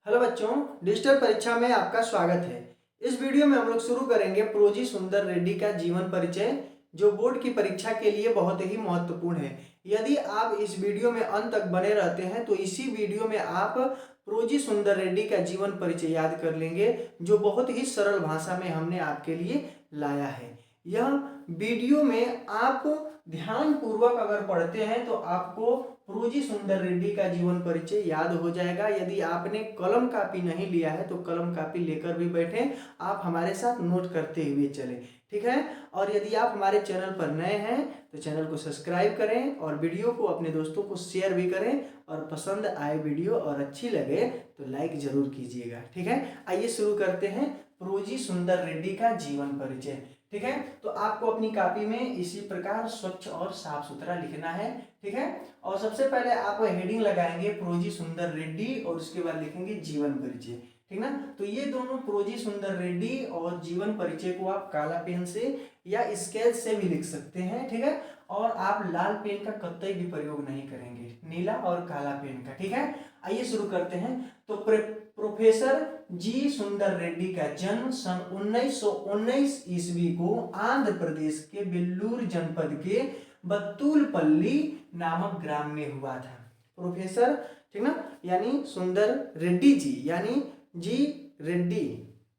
Hello बच्चों, digital परीक्षा में आपका स्वागत है। इस वीडियो में हम लोग शुरू करेंगे प्रोजी सुंदर रेड्डी का जीवन परिचय, जो बोर्ड की परीक्षा के लिए बहुत ही महत्वपूर्ण है। यदि आप इस वीडियो में अंत तक बने रहते हैं तो इसी वीडियो में आप प्रोजी सुंदर रेड्डी का जीवन परिचय याद कर लेंगे, जो बहुत ही सरल भाषा में हमने आपके लिए लाया है। यह वीडियो में आप ध्यान पूर्वक अगर पढ़ते हैं तो आपको प्रोजी सुंदर रेड्डी का जीवन परिचय याद हो जाएगा। यदि आपने कलम कापी नहीं लिया है तो कलम कापी लेकर भी बैठें, आप हमारे साथ नोट करते हुए चलें, ठीक है। और यदि आप हमारे चैनल पर नए हैं तो चैनल को सब्सक्राइब करें और वीडियो को अपने दोस्तों को शेयर भी करें, और पसंद आए वीडियो और अच्छी लगे तो लाइक जरूर कीजिएगा, ठीक है। आइए शुरू करते हैं प्रोजी सुंदर रेड्डी का जीवन परिचय, ठीक है। तो आपको अपनी कॉपी में इसी प्रकार स्वच्छ और साफ सुथरा लिखना है, ठीक है। और सबसे पहले आप हेडिंग लगाएंगे प्रोजी सुंदर रेड्डी और उसके बाद लिखेंगे जीवन परिचय, ठीक ना। तो ये दोनों प्रोजी सुंदर रेड्डी और जीवन परिचय को आप काला पेन से या स्केच से भी लिख सकते हैं, ठीक है। और आप लाल पेन का कतई भी प्रयोग नहीं करेंगे, नीला और काला पेन का, ठीक है। आइए शुरू करते हैं। तो प्रोफेसर जी सुंदर रेड्डी का जन्म सन 1919 ईस्वी को आंध्र प्रदेश के वेल्लूर जनपद के बत्तुलपल्ली नामक ग्राम में हुआ था। प्रोफेसर, ठीक ना, यानी सुंदर रेड्डी जी, यानी जी रेड्डी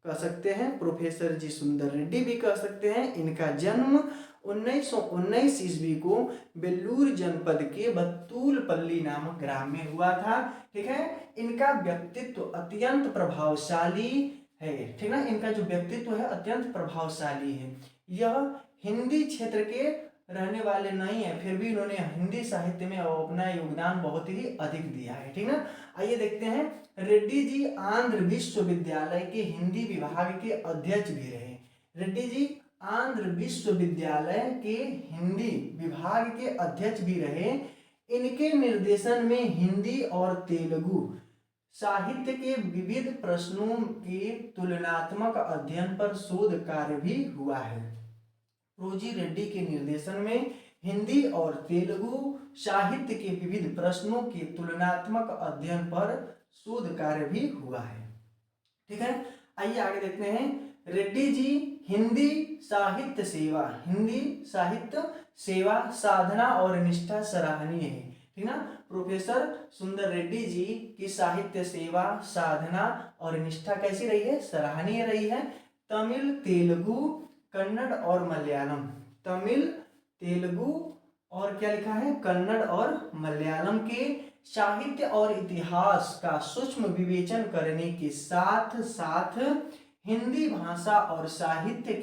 कह सकते हैं, प्रोफेसर जी सुंदर रेड्डी भी कह सकते हैं। इनका जन्म 1919 ईस्वी को वेल्लूर जनपद के बत्तुलपल्ली नामक ग्राम में हुआ था, ठीक है। इनका व्यक्तित्व अत्यंत प्रभावशाली है, ठीक ना। इनका जो व्यक्तित्व है अत्यंत प्रभावशाली है। यह हिंदी क्षेत्र के रहने वाले नहीं है, फिर भी इन्होंने हिंदी साहित्य में अपना योगदान बहुत ही अधिक दिया है, ठीक ना। आइए देखते हैं। रेड्डी जी आंध्र विश्वविद्यालय के हिंदी विभाग के अध्यक्ष भी रहे। रेड्डी जी आंध्र विश्वविद्यालय के हिंदी विभाग के अध्यक्ष भी रहे। इनके निर्देशन में हिंदी और तेलुगु साहित्य के विविध प्रश्नों के तुलनात्मक अध्ययन पर शोध कार्य भी हुआ है। प्रोजी रेड्डी के निर्देशन में हिंदी और तेलुगु साहित्य के विविध प्रश्नों के तुलनात्मक अध्ययन पर शोध कार्य भी हुआ है, ठीक है। आइए आगे देखते हैं। रेड्डी जी हिंदी साहित्य सेवा साधना और निष्ठा सराहनीय है, ठीक ना। प्रोफेसर सुंदर रेड्डी जी की साहित्य सेवा साधना और निष्ठा कैसी रही है? सराहनीय रही है। तमिल, तेलुगु, कन्नड़ और मलयालम, तमिल, तेलुगु और क्या लिखा है? कन्नड़ और मलयालम के साहित्य और इतिहास का सूक्ष्म विवेचन करने के साथ साथ हिंदी भाषा और साहित्य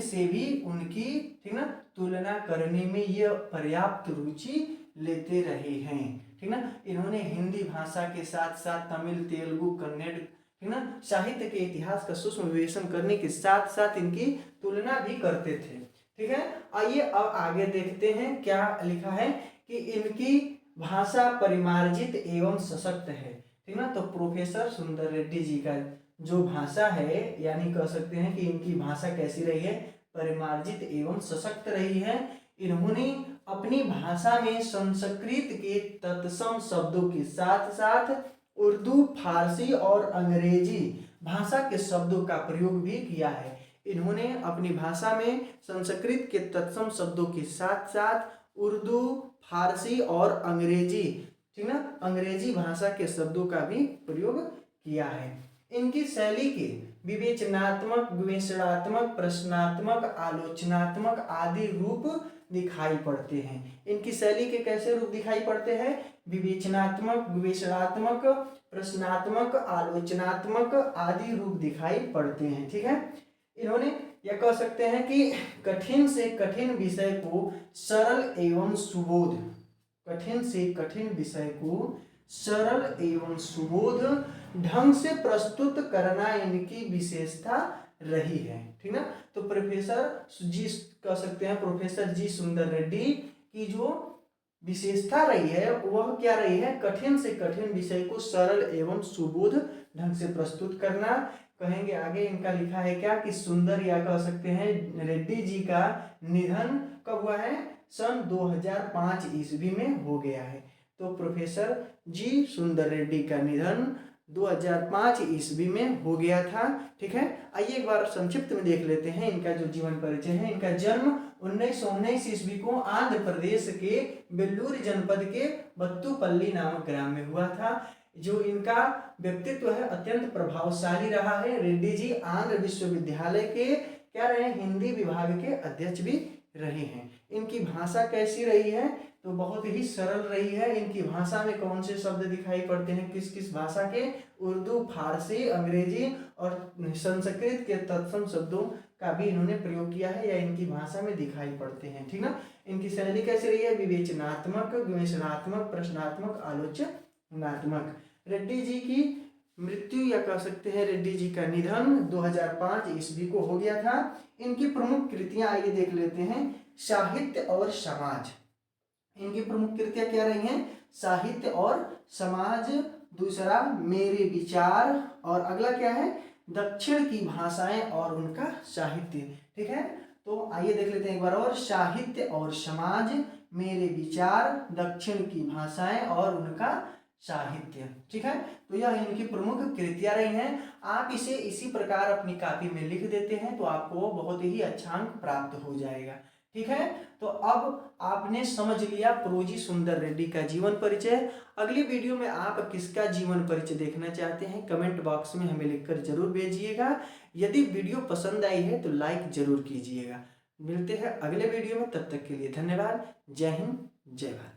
से भी उनकी, ठीक ना, तुलना करने में यह पर्याप्त रुचि लेते रहे हैं, ठीक ना। इन्होंने हिंदी भाषा के साथ साथ तमिल, तेलुगु, कन्नड़, ठीक ना, साहित्य के इतिहास का सूक्ष्म विवेचन करने के साथ साथ इनकी तुलना भी करते थे, ठीक है। आइए अब आगे देखते हैं क्या लिखा है कि इनकी भाषा परिमार्जित एवं सशक्त है, ठीक ना। तो प्रोफेसर सुंदर रेड्डी जी का जो भाषा है, यानी कह सकते हैं कि इनकी भाषा कैसी रही है? परिमार्जित एवं सशक्त रही है। इन्होंने अपनी भाषा में संस्कृत के तत्सम शब्दों के साथ साथ उर्दू, फारसी और अंग्रेजी भाषा के शब्दों का प्रयोग भी किया है। इन्होंने अपनी भाषा में संस्कृत के तत्सम शब्दों के साथ साथ उर्दू, फारसी और अंग्रेजी, ठीक ना, अंग्रेजी भाषा के शब्दों का भी प्रयोग किया है। इनकी शैली के विवेचनात्मक, विवेचनात्मक, प्रश्नात्मक, आलोचनात्मक आदि रूप दिखाई पड़ते हैं। इनकी शैली के कैसे रूप दिखाई पड़ते हैं? विवेचनात्मक, विवेचनात्मक, प्रश्नात्मक, आलोचनात्मक आदि रूप दिखाई पड़ते हैं, ठीक है। इन्होंने यह कह सकते हैं कि कठिन से कठिन विषय को सरल एवं सुबोध, कठिन से कठिन विषय को सरल एवं सुबोध ढंग से प्रस्तुत करना इनकी विशेषता रही है, ठीक ना। तो प्रोफेसर जी कह सकते हैं, प्रोफेसर जी सुंदर रेड्डी की जो विशेषता रही है वह क्या रही है? कठिन से कठिन विषय को सरल एवं सुबोध ढंग से प्रस्तुत करना। कहेंगे आगे इनका लिखा है क्या कि सुंदर, या कह सकते हैं रेड्डी जी का निधन कब हुआ है? सन 2005 ईस्वी में हो गया है। तो प्रोफेसर जी सुंदर रेड्डी का निधन 2005 ईस्वी में हो गया था। ठीक है, आइए एक बार संक्षिप्त में देख लेते हैं इनका जो जीवन परिचय है। इनका जन्म 1919 ईस्वी को आंध्र प्रदेश के वेल्लूर जनपद के बत्तुपल्ली नामक ग्राम में हुआ था। जो इनका व्यक्तित्व है अत्यंत प्रभावशाली रहा है। रेड्डी जी आंध्र विश्वविद्यालय के क्या रहे, हिंदी विभाग के अध्यक्ष भी रहे हैं। इनकी भाषा कैसी रही है, तो बहुत ही सरल रही है। इनकी भाषा में कौन से शब्द दिखाई पड़ते हैं, किस किस भाषा के, उर्दू, फारसी, अंग्रेजी और संस्कृत के तत्सम शब्दों का भी इन्होंने प्रयोग किया है या इनकी भाषा में दिखाई पड़ते हैं। ठीक ना। इनकी शैली कैसी रही है, विवेचनात्मक, विमर्शनात्मक, प्रश्नात्मक, आलोचनात्मक। रेड्डी जी की मृत्यु या कह सकते हैं रेड्डी जी का निधन 2005 ईस्वी को हो गया था। इनकी प्रमुख कृतियां आइए देख लेते हैं। साहित्य और समाज, इनकी प्रमुख कृतियां क्या रही हैं, साहित्य और समाज, दूसरा मेरे विचार, और अगला क्या है, दक्षिण की भाषाएं और उनका साहित्य। ठीक है, तो आइए देख लेते हैं एक बार और। साहित्य और समाज, मेरे विचार, दक्षिण की भाषाएं और उनका साहित्य। ठीक है, तो यह इनकी प्रमुख कृतियां रही हैं। आप इसे इसी प्रकार अपनी कॉपी में लिख देते हैं तो आपको बहुत ही अच्छा अंक प्राप्त हो जाएगा। ठीक है, तो अब आपने समझ लिया प्रोजी सुंदर रेड्डी का जीवन परिचय। अगली वीडियो में आप किसका जीवन परिचय देखना चाहते हैं कमेंट बॉक्स में हमें लिखकर जरूर भेजिएगा। यदि वीडियो पसंद आई है तो लाइक जरूर कीजिएगा। मिलते हैं अगले वीडियो में, तब तक के लिए धन्यवाद। जय हिंद, जय भारत।